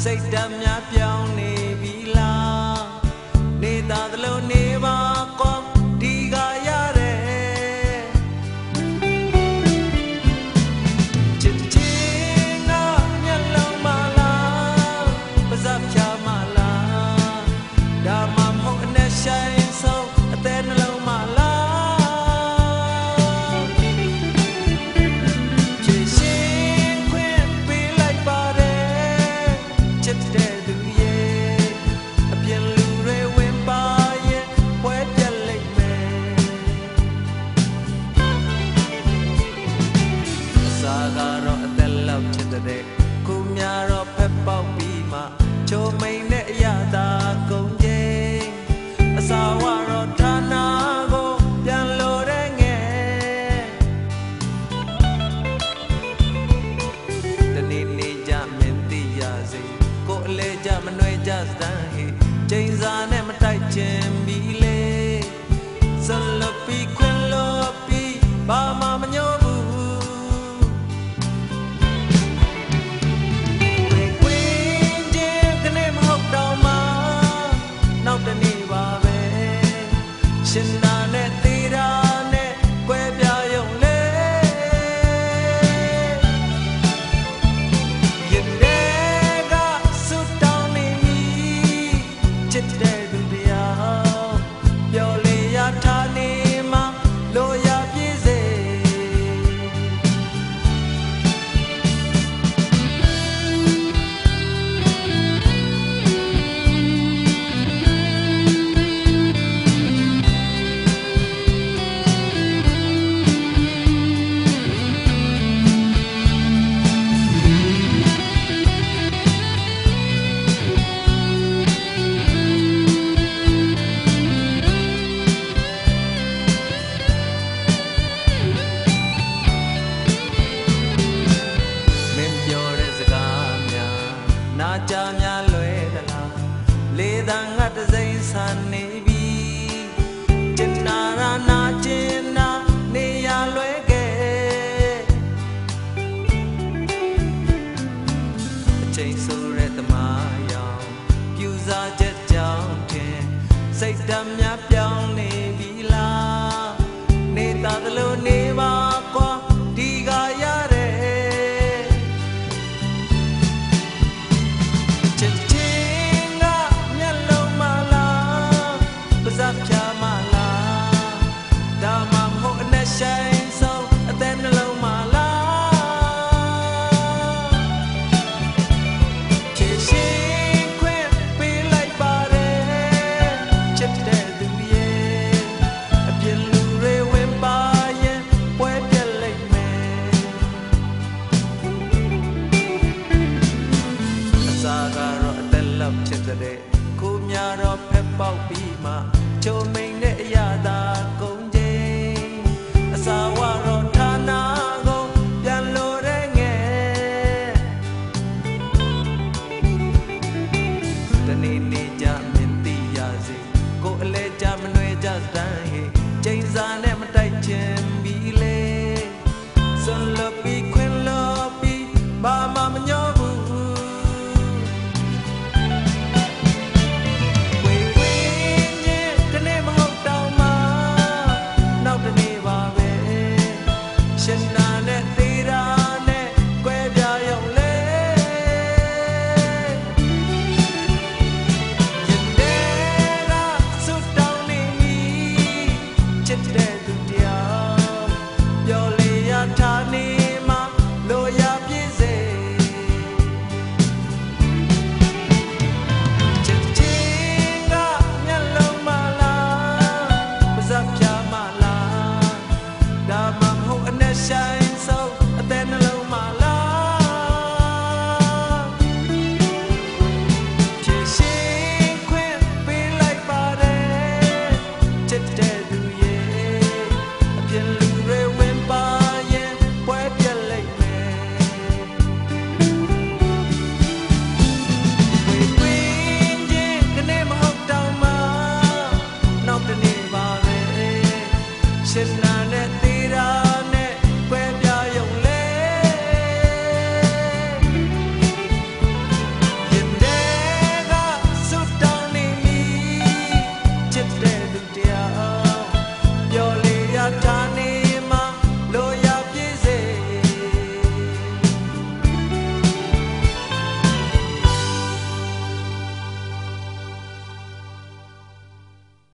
စိတ်ဓာတ်များပြောင်းနေပြီလားနေတာသလိုနေပါကွာဒီကရတဲ့ချစ်ချင်းကမျက်လုံးမလားပါးစပ်ဖြာမလားဒါမှမဟုတ်အနဲ့ဆိုင်ဆုံးအသေးနှလုံးမလားချစ်ရှင်ခွင့်ပေးလိုက်ပါတယ်ချစ်တဲ့သူရဲ့အပြင်လူတွေဝင်ပါရဲ့ပွဲပြက်လိုက်မယ်အစာကတော့အသက်လောက်ချစ်တဲ့ကိုများတော့ဖက်ပေါက်ပြီးမှချိုးမိန်တဲ့အရာသာကုန်ချိန်အစာဝတော့ဌာနကိုပြန်လို့တဲ့ငယ်တနေ့နေ့ကြမင်းသိရစေကိုအလဲကြမနှွဲကြစမ်းဟေချိန်စာနဲ့မတိုက်ချင်ပြီလေဇလပီခွင်လို့ပြီးဘာမှမညို့ဘူးရှင်နာနဲ့သေးတာနဲ့ကွဲပြားရုံလေရင်ထဲကစွတ်တောင်းနေပြီချစ်တဲ့သူတရားပြောလေရထားနေမှလိုရပြည့်စေနာကြများလွယ်သလားလေးတန်ငတ်တစိမ့်ဆန်နေပြီကျင်နာရာနာကျင်နာနေရလွယ်ခဲ့အချိန်ဆိုတဲ့သမားရောင်ပြူစားချက်ကြောင့်တင်စိတ်ဓာတ်များပြောင်းနေပြီလားနေတာသလိုနေပါကွာဒီကရတဲ့ဖြာမလားဒါမှမဟုတ်အနဲ့ဆိုင်ဆုံးအသေးနှလုံးမလားချစ်ရှင်ခွင့်ပေးလိုက်ပါတယ်ချစ်တဲ့သူရဲ့အပြင်လူတွေဝင်ပါရင်ပွဲပြက်လိုက်မယ်အစာကတော့အသက်လောက်ချစ်တဲ့ကိုများတော့ဖက်ပေါက်ပြီးမှချိုးမိန်တဲ့အရာသာကုန်ချိန်အစာဝတော့ဌာနကိုပြန်လို့တဲ့ငယ်တနေ့နေ့ကြ